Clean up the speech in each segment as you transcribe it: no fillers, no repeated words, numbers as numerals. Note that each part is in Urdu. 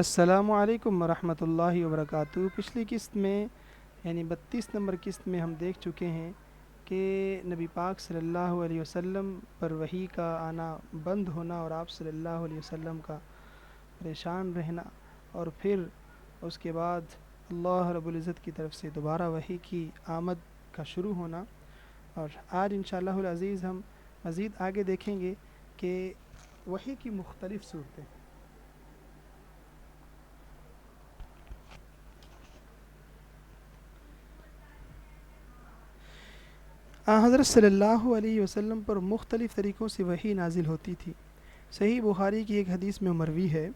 السلام علیکم ورحمۃ اللہ وبرکاتہ۔ پچھلی قسط میں یعنی 32 نمبر قسط میں ہم دیکھ چکے ہیں کہ نبی پاک صلی اللہ علیہ وسلم پر وحی کا آنا بند ہونا اور آپ صلی اللہ علیہ وسلم کا پریشان رہنا، اور پھر اس کے بعد اللہ رب العزت کی طرف سے دوبارہ وحی کی آمد کا شروع ہونا۔ اور آج انشاءاللہ العزیز ہم مزید آگے دیکھیں گے کہ وحی کی مختلف صورتیں۔ حضرت صلی اللہ علیہ وسلم پر مختلف طریقوں سے وحی نازل ہوتی تھی۔ صحیح بخاری کی ایک حدیث میں مروی ہے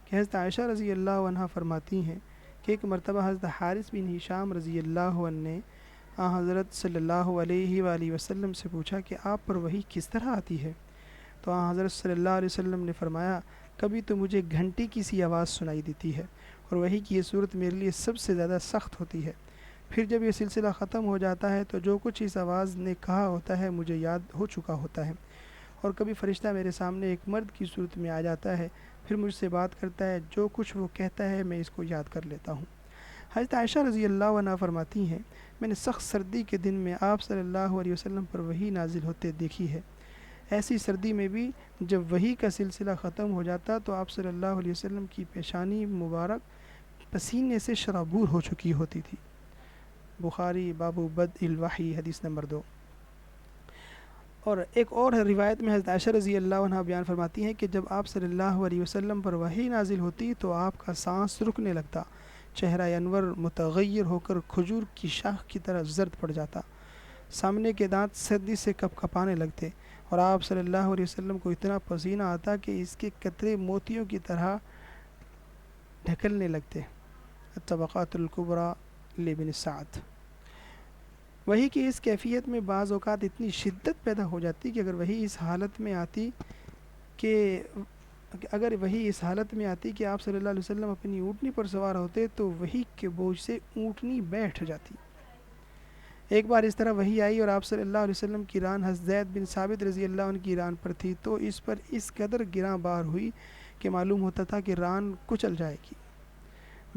کہ حضرت عائشہ رضی اللہ عنہ فرماتی ہیں کہ ایک مرتبہ حضرت حارث بن ہشام رضی اللہ عنہ نے حضرت صلی اللہ علیہ وآلہ وسلم سے پوچھا کہ آپ پر وحی کس طرح آتی ہے؟ تو حضرت صلی اللہ علیہ وسلم نے فرمایا، کبھی تو مجھے گھنٹی کی سی آواز سنائی دیتی ہے اور وحی کی یہ صورت میرے لیے سب سے زیادہ سخت ہوتی ہے۔ پھر جب یہ سلسلہ ختم ہو جاتا ہے تو جو کچھ اس آواز نے کہا ہوتا ہے مجھے یاد ہو چکا ہوتا ہے، اور کبھی فرشتہ میرے سامنے ایک مرد کی صورت میں آ جاتا ہے، پھر مجھ سے بات کرتا ہے، جو کچھ وہ کہتا ہے میں اس کو یاد کر لیتا ہوں۔ حضرت عائشہ رضی اللہ عنہ فرماتی ہیں، میں نے سخت سردی کے دن میں آپ صلی اللہ علیہ وسلم پر وحی نازل ہوتے دیکھی ہے۔ ایسی سردی میں بھی جب وحی کا سلسلہ ختم ہو جاتا تو آپ صلی اللہ علیہ وسلم کی پیشانی مبارک پسینے سے شرابور ہو چکی ہوتی تھی۔ بخاری باب بدء الوحی حدیث نمبر 2۔ اور ایک اور روایت میں حضرت عائشہ رضی اللہ عنہ بیان فرماتی ہیں کہ جب آپ صلی اللہ علیہ وسلم پر وحی نازل ہوتی تو آپ کا سانس رکنے لگتا، چہرہ انور متغیر ہو کر کھجور کی شاخ کی طرح زرد پڑ جاتا، سامنے کے دانت سردی سے کپ کپانے لگتے، اور آپ صلی اللہ علیہ وسلم کو اتنا پسینہ آتا کہ اس کے قطرے موتیوں کی طرح ڈھکلنے لگتے۔ الطبقات الکبریٰ لابن سعد۔ وحی کی اس کیفیت میں بعض اوقات اتنی شدت پیدا ہو جاتی کہ اگر وحی اس حالت میں آتی کہ آپ صلی اللہ علیہ وسلم اپنی اونٹنی پر سوار ہوتے تو وحی کے بوجھ سے اونٹنی بیٹھ جاتی۔ ایک بار اس طرح وحی آئی اور آپ صلی اللہ علیہ وسلم کی ران حضرت زید بن ثابت رضی اللہ عنہ کی ران پر تھی تو اس پر اس قدر گراں بار ہوئی کہ معلوم ہوتا تھا کہ ران کچل جائے گی۔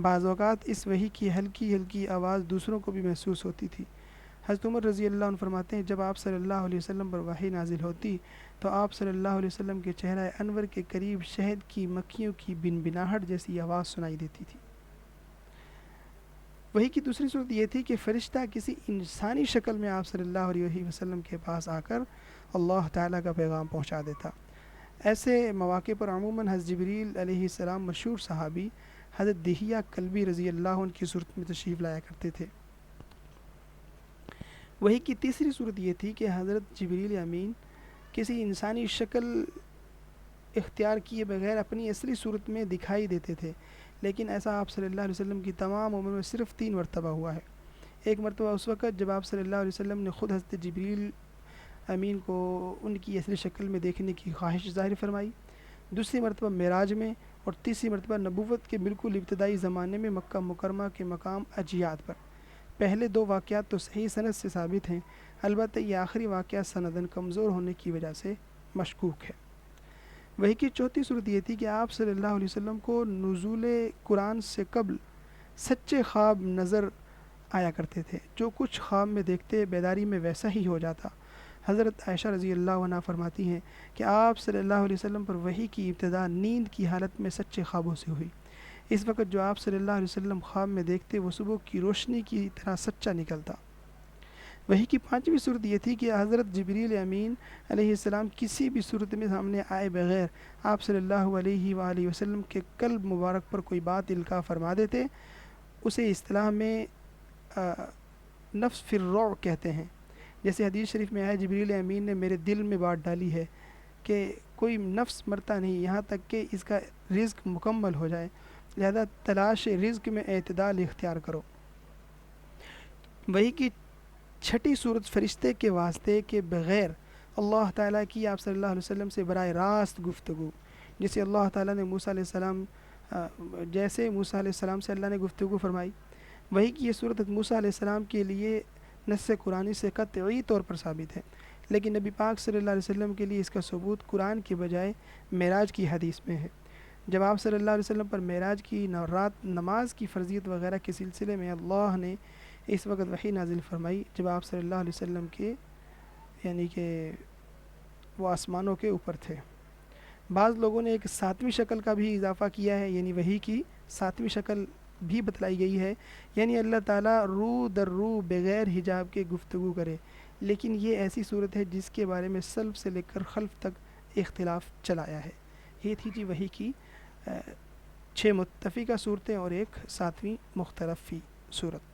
بعض اوقات اس وحی کی ہلکی ہلکی آواز دوسروں کو بھی محسوس ہوتی تھی۔ حضرت عمر رضی اللہ عنہ فرماتے ہیں، جب آپ صلی اللہ علیہ وسلم پر وحی نازل ہوتی تو آپ صلی اللہ علیہ وسلم کے چہرہ انور کے قریب شہد کی مکھیوں کی بنبناہٹ جیسی آواز سنائی دیتی تھی۔ وحی کی دوسری صورت یہ تھی کہ فرشتہ کسی انسانی شکل میں آپ صلی اللہ علیہ وسلم کے پاس آ کر اللہ تعالیٰ کا پیغام پہنچا دیتا۔ ایسے مواقع پر عموماً حضرت جبریل علیہ السلام مشہور صحابی حضرت دحیہ کلبی رضی اللہ عنہ کی صورت میں تشریف لایا کرتے تھے۔ وحی کی تیسری صورت یہ تھی کہ حضرت جبریل امین کسی انسانی شکل اختیار کیے بغیر اپنی اصلی صورت میں دکھائی دیتے تھے، لیکن ایسا آپ صلی اللہ علیہ وسلم کی تمام عمر میں صرف 3 مرتبہ ہوا ہے۔ ایک مرتبہ اس وقت جب آپ صلی اللہ علیہ وسلم نے خود حضرت جبریل امین کو ان کی اصلی شکل میں دیکھنے کی خواہش ظاہر فرمائی، دوسری مرتبہ معراج میں، اور تیسری مرتبہ نبوت کے بالکل ابتدائی زمانے میں مکہ مکرمہ کے مقام اجیاد پر۔ پہلے 2 واقعات تو صحیح سند سے ثابت ہیں، البتہ یہ آخری واقعہ سنداً کمزور ہونے کی وجہ سے مشکوک ہے۔ وحی کی چوتھی صورت یہ تھی کہ آپ صلی اللہ علیہ وسلم کو نزول قرآن سے قبل سچے خواب نظر آیا کرتے تھے، جو کچھ خواب میں دیکھتے بیداری میں ویسا ہی ہو جاتا۔ حضرت عائشہ رضی اللہ عنہ فرماتی ہیں کہ آپ صلی اللہ علیہ وسلم پر وحی کی ابتدا نیند کی حالت میں سچے خوابوں سے ہوئی۔ اس وقت جو آپ صلی اللہ علیہ وسلم خواب میں دیکھتے وہ صبح کی روشنی کی طرح سچا نکلتا۔ وحی کی 5ویں صورت یہ تھی کہ حضرت جبریل امین علیہ السلام کسی بھی صورت میں سامنے آئے بغیر آپ صلی اللہ علیہ وآلہ وسلم کے قلب مبارک پر کوئی بات القاء فرما دیتے۔ اسے اصطلاح میں نفس فی الروع کہتے ہیں۔ جیسے حدیث شریف میں آیا، جبریل امین نے میرے دل میں بات ڈالی ہے کہ کوئی نفس مرتا نہیں یہاں تک کہ اس کا رزق مکمل ہو جائے، لہذا تلاش رزق میں اعتدال اختیار کرو۔ وحی کی 6ٹھی صورت فرشتے کے واسطے کے بغیر اللہ تعالیٰ کی آپ صلی اللہ علیہ وسلم سے براہ راست گفتگو، جیسے اللہ تعالیٰ نے موسیٰ علیہ السلام سے اللہ نے گفتگو فرمائی۔ وحی کی یہ صورت موسیٰ علیہ السلام کے لیے نص قرآنی سے قطعی طور پر ثابت ہے، لیکن نبی پاک صلی اللہ علیہ وسلم کے لیے اس کا ثبوت قرآن کے بجائے معراج کی حدیث میں ہے۔ جب آپ صلی اللہ علیہ وسلم پر معراج کی رات نماز کی فرضیت وغیرہ کے سلسلے میں اللہ نے اس وقت وحی نازل فرمائی جب آپ صلی اللہ علیہ وسلم کے یعنی کہ وہ آسمانوں کے اوپر تھے۔ بعض لوگوں نے ایک ساتویں شکل کا بھی اضافہ کیا ہے، یعنی وحی کی ساتویں شکل بھی بتلائی گئی ہے، یعنی اللہ تعالیٰ رو در رو بغیر حجاب کے گفتگو کرے، لیکن یہ ایسی صورت ہے جس کے بارے میں سلف سے لے کر خلف تک اختلاف چلایا ہے۔ یہ تھی جی وحی کی 6 متفقہ صورتیں اور ایک 7ویں مختلف فی صورت۔